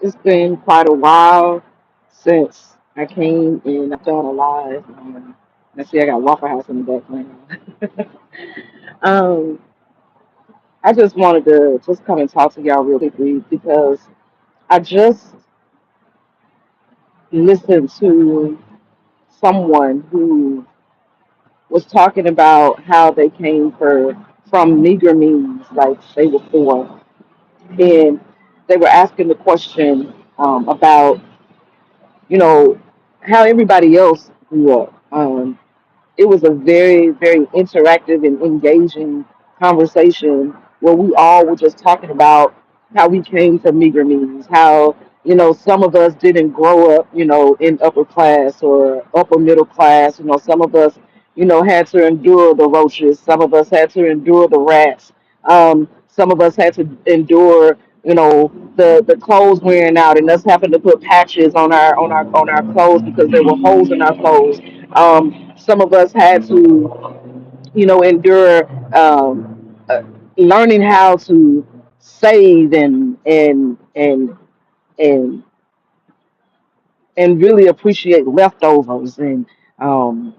It's been quite a while since I came and I've done a live. I see I got Waffle House in the background. um, I just wanted to just come and talk to y'all real quickly because I just listened to someone who was talking about how they came from meager means, like they were poor, and they were asking the question about how everybody else grew up. It was a very, very interactive and engaging conversation where we all were just talking about how we came from meager means, how, some of us didn't grow up, in upper class or upper middle class. Some of us, had to endure the roaches. Some of us had to endure the rats. Some of us had to endure, the clothes wearing out and us having to put patches on our clothes because there were holes in our clothes. Some of us had to, endure learning how to save and and really appreciate leftovers and um,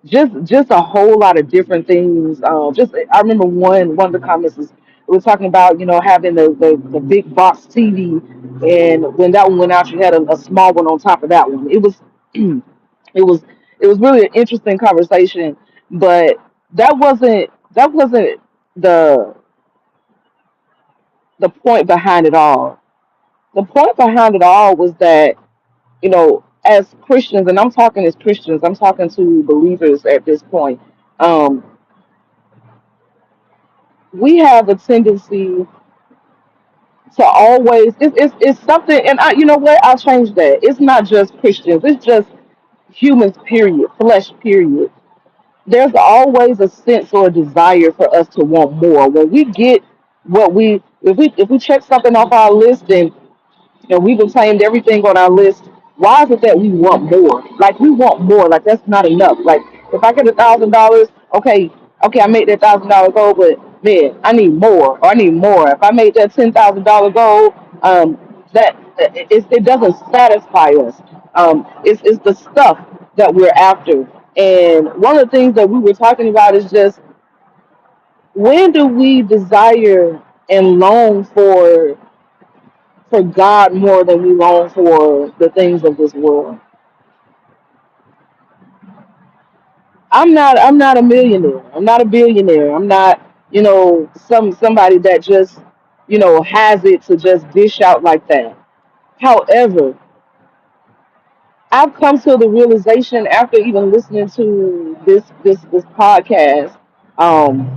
just a whole lot of different things. Just I remember one of the comments was we were talking about having the big box TV, and when that one went out, you had a small one on top of that one. It was it was it was really an interesting conversation, but that wasn't the the point behind it all. The point behind it all was that as Christians, and I'm talking as Christians, I'm talking to believers at this point. Um, we have a tendency to always it's something, and you know what? I'll change that. It's not just Christians. It's just humans. Period. Flesh. Period. There's always a sense or a desire for us to want more. When we get what we if we check something off our list and we've obtained everything on our list, why is it that we want more? Like we want more. Like that's not enough. Like if I get $1,000, okay, I made that $1,000 goal, but man, I need more, or I need more. If I made that $10,000 goal, that it doesn't satisfy us. It's the stuff that we're after. And one of the things that we were talking about is just when do we desire and long for God more than we long for the things of this world. I'm not a millionaire. I'm not a billionaire. I'm not, somebody that just, has it to just dish out like that. However, I've come to the realization after even listening to this podcast, um,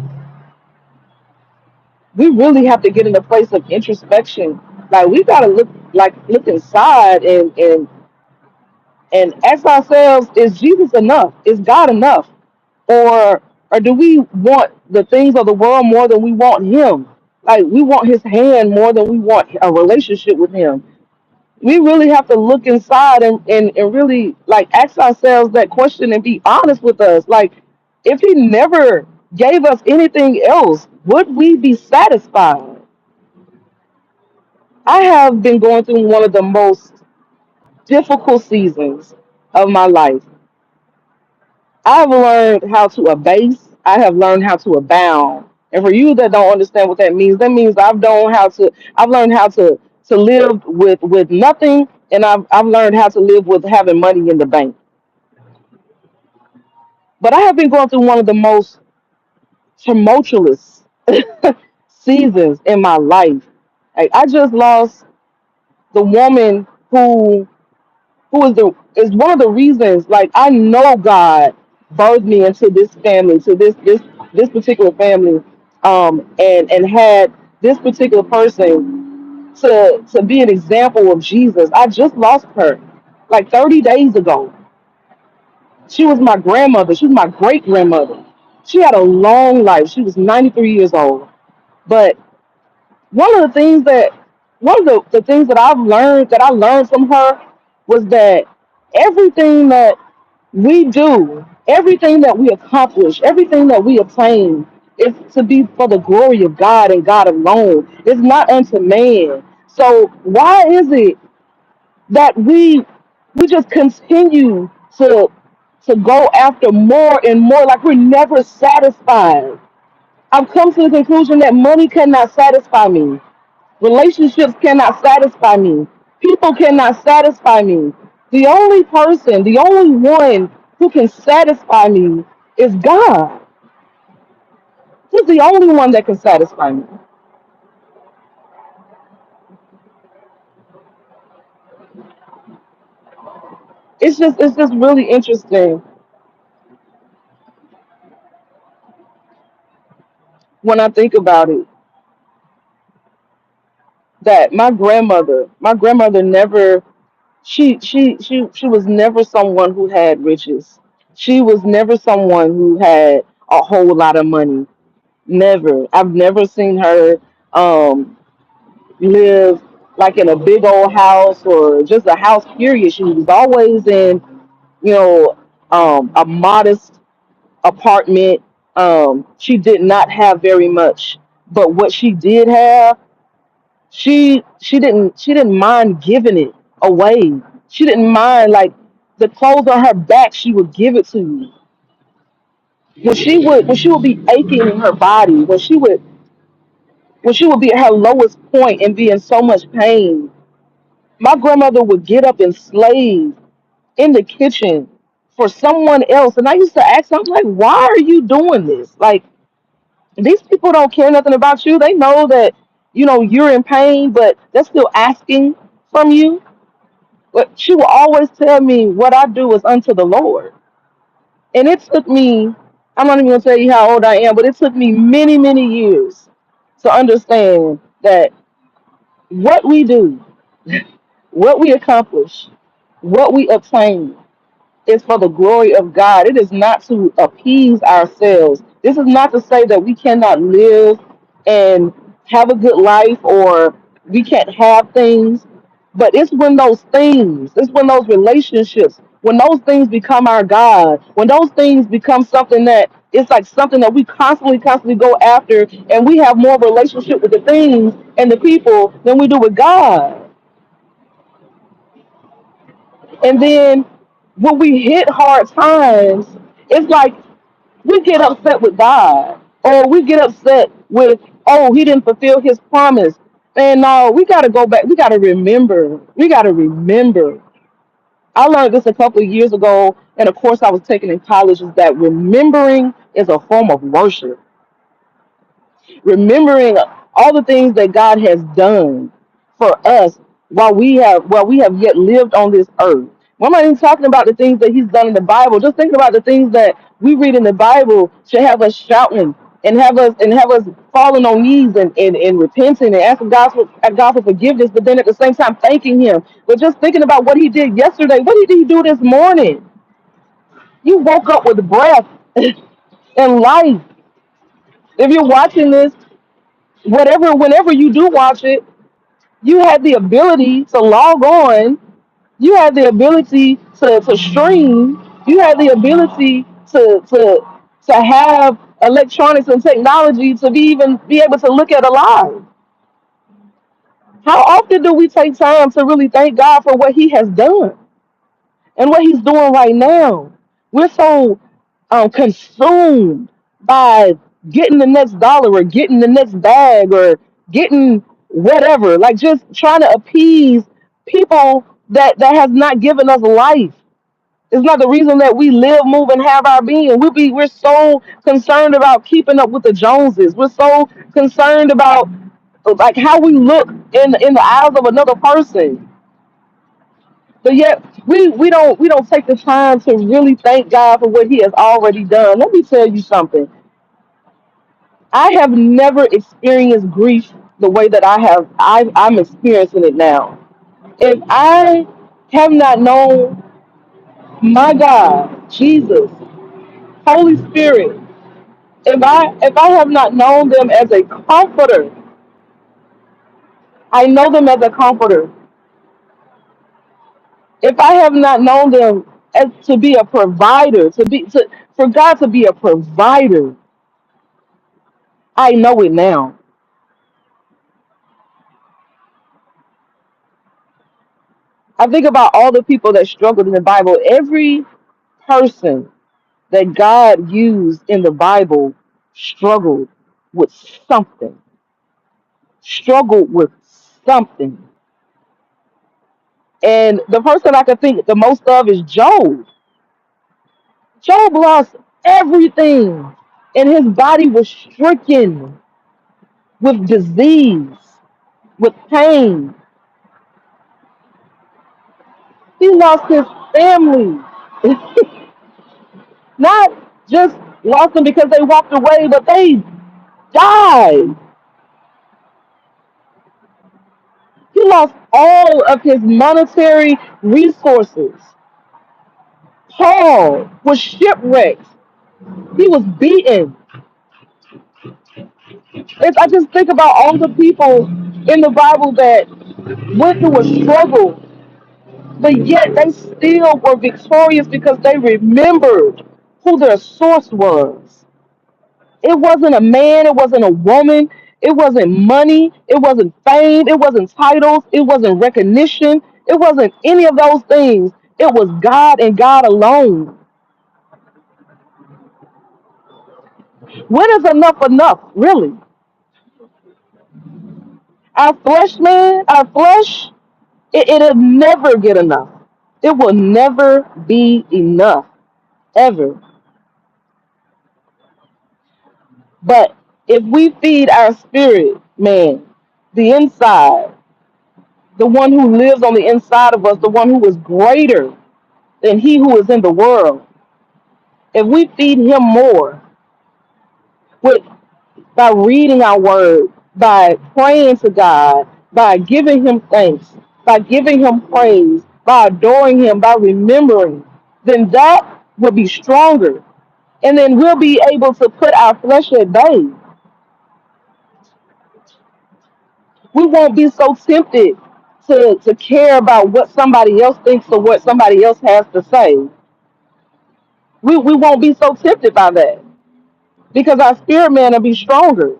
we really have to get in a place of introspection. Like we gotta look inside and ask ourselves, is Jesus enough? Is God enough? Or do we want the things of the world more than we want him? Like we want his hand more than we want a relationship with him. We really have to look inside and really like ask ourselves that question and be honest with us. Like if he never gave us anything else, would we be satisfied? I have been going through one of the most difficult seasons of my life. I've learned how to abase. I have learned how to abound. And for you that don't understand what that means I've learned how to live with nothing, and I've learned how to live with having money in the bank. But I have been going through one of the most tumultuous seasons in my life. Like I just lost the woman who is one of the reasons. Like I know God birthed me into this family, to this particular family, and had this particular person to be an example of Jesus. I just lost her like 30 days ago. She was my grandmother. She was my great grandmother. She had a long life. She was 93 years old. But one of the things that one of the things that I learned from her was that everything that we do, everything that we accomplish, everything that we obtain is to be for the glory of God and God alone. It's not unto man. So why is it that we just continue to go after more and more, like we're never satisfied? I've come to the conclusion that money cannot satisfy me. Relationships cannot satisfy me. People cannot satisfy me. The only person, the only one who can satisfy me is God. He's the only one that can satisfy me. It's just really interesting when I think about it that my grandmother never she was never someone who had riches. She was never someone who had a whole lot of money. Never. I've never seen her um live like in a big old house or just a house period. She was always in, you know, a modest apartment. She did not have very much, but what she did have, she didn't mind giving it away. She didn't mind, like, the clothes on her back. She would give it to you when she would be aching in her body, when she would be at her lowest point and be in so much pain. My grandmother would get up and slave in the kitchen for someone else, and I used to ask her, I'm like, why are you doing this? Like, these people don't care nothing about you. They know that you're in pain, but they're still asking from you. But she will always tell me what I do is unto the Lord. And it took me, I'm not even going to tell you how old I am, but it took me many, many years to understand that what we do, what we accomplish, what we obtain is for the glory of God. It is not to appease ourselves. This is not to say that we cannot live and have a good life or we can't have things, but it's when those relationships, when those things become our God, when those things become something that it's like something that we constantly, constantly go after, and we have more relationship with the things and the people than we do with God. And then when we hit hard times, it's like we get upset with God, or we get upset with, oh, he didn't fulfill his promise. And no, we got to go back. We got to remember. We got to remember. I learned this a couple of years ago, and of course, I was taking in college, is that remembering is a form of worship. Remembering all the things that God has done for us while we have yet lived on this earth. We're not even talking about the things that He's done in the Bible. Just think about the things that we read in the Bible should have us shouting and have us falling on knees and repenting and asking God for forgiveness, but then at the same time thanking Him. But just thinking about what He did yesterday, what did He do this morning? You woke up with breath and life. If you're watching this, whenever you do watch it, you had the ability to log on, you had the ability to stream, you had the ability to have electronics and technology to be able to look at a live. How often do we take time to really thank God for what He has done and what He's doing right now? We're so consumed by getting the next dollar or getting the next bag or getting whatever, like just trying to appease people that has not given us life. It's not the reason that we live, move, and have our being. We're so concerned about keeping up with the Joneses. We're so concerned about, like, how we look in the eyes of another person. But yet we don't take the time to really thank God for what He has already done. Let me tell you something. I have never experienced grief the way that I'm experiencing it now. If I have not known my God, Jesus, Holy Spirit, if I have not known them as a comforter, I know them as a comforter. If I have not known them as to be a provider, for God to be a provider, I know it now. I think about all the people that struggled in the Bible. Every person that God used in the Bible struggled with something, struggled with something. And the person I can think the most of is Job. Job lost everything, and his body was stricken with disease, with pain. He lost his family. Not just lost them because they walked away, but they died. He lost all of his monetary resources. Paul was shipwrecked. He was beaten. I just think about all the people in the Bible that went through a struggle, but yet they still were victorious because they remembered who their source was. It wasn't a man, it wasn't a woman, it wasn't money, it wasn't fame, it wasn't titles, it wasn't recognition, it wasn't any of those things. It was God and God alone. When is enough, really? Our flesh, man, our flesh, it'll never get enough. It will never be enough, ever. But if we feed our spirit, man, the inside, the one who lives on the inside of us, the one who is greater than he who is in the world, if we feed him more with by reading our word, by praying to God, by giving him thanks, by giving him praise, by adoring him, by remembering, then that will be stronger. And then we'll be able to put our flesh at bay. We won't be so tempted to care about what somebody else thinks or what somebody else has to say. We won't be so tempted by that because our spirit man will be stronger.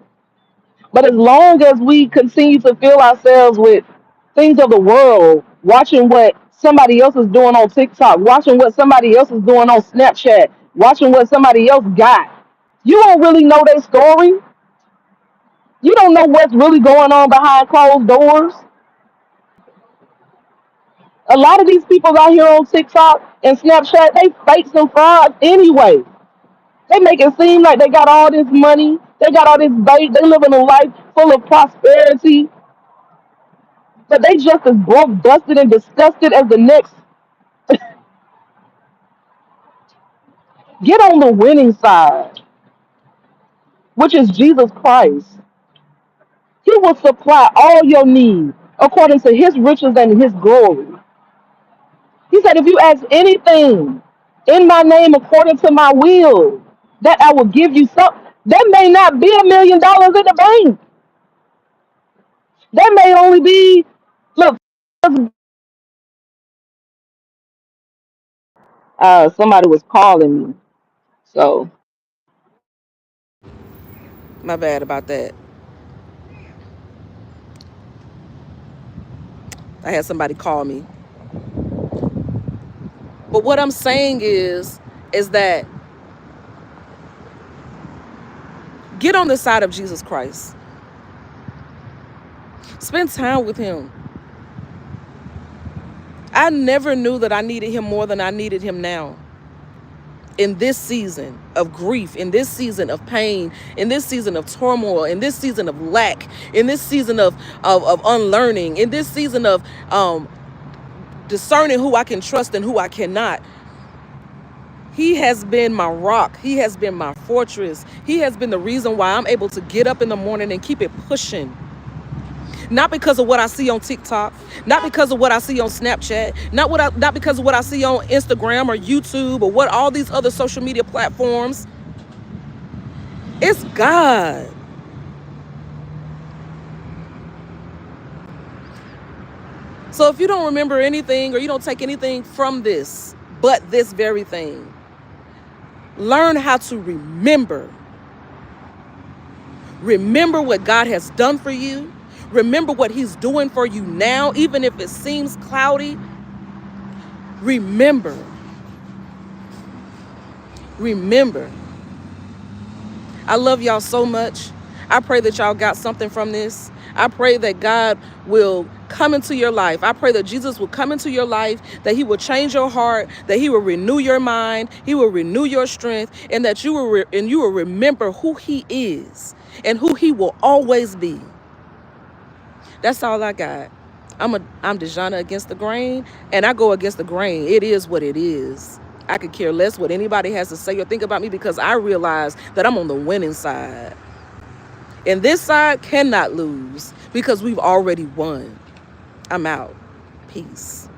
But as long as we continue to fill ourselves with things of the world, watching what somebody else is doing on TikTok, watching what somebody else is doing on Snapchat, watching what somebody else got, you don't really know their story. You don't know what's really going on behind closed doors. A lot of these people out here on TikTok and Snapchat, they fakes and frauds anyway. They make it seem like they got all this money, they got all this bait, they living a life full of prosperity, but they just as broke, busted, and disgusted as the next. Get on the winning side, which is Jesus Christ. He will supply all your needs according to his riches and his glory. He said, if you ask anything in my name according to my will, that I will give you some. That may not be $1 million in the bank. That may only be, look, somebody was calling me. So, my bad about that. I had somebody call me. But what I'm saying is that get on the side of Jesus Christ. Spend time with him. I never knew that I needed him more than I needed him now. In this season of grief, in this season of pain, in this season of turmoil, in this season of lack, in this season of unlearning, in this season of discerning who I can trust and who I cannot. He has been my rock. He has been my fortress. He has been the reason why I'm able to get up in the morning and keep it pushing. Not because of what I see on TikTok, not because of what I see on Snapchat, not because of what I see on Instagram or YouTube or what all these other social media platforms. It's God. So if you don't remember anything or you don't take anything from this, but this very thing, learn how to remember. Remember what God has done for you. Remember what he's doing for you now, even if it seems cloudy. Remember. Remember. I love y'all so much. I pray that y'all got something from this. I pray that God will come into your life. I pray that Jesus will come into your life, that he will change your heart, that he will renew your mind, he will renew your strength, and that you will remember who he is and who he will always be. That's all I got. I'm Dejana against the grain, and I go against the grain. It is what it is. I could care less what anybody has to say or think about me because I realize that I'm on the winning side. And this side cannot lose because we've already won. I'm out. Peace.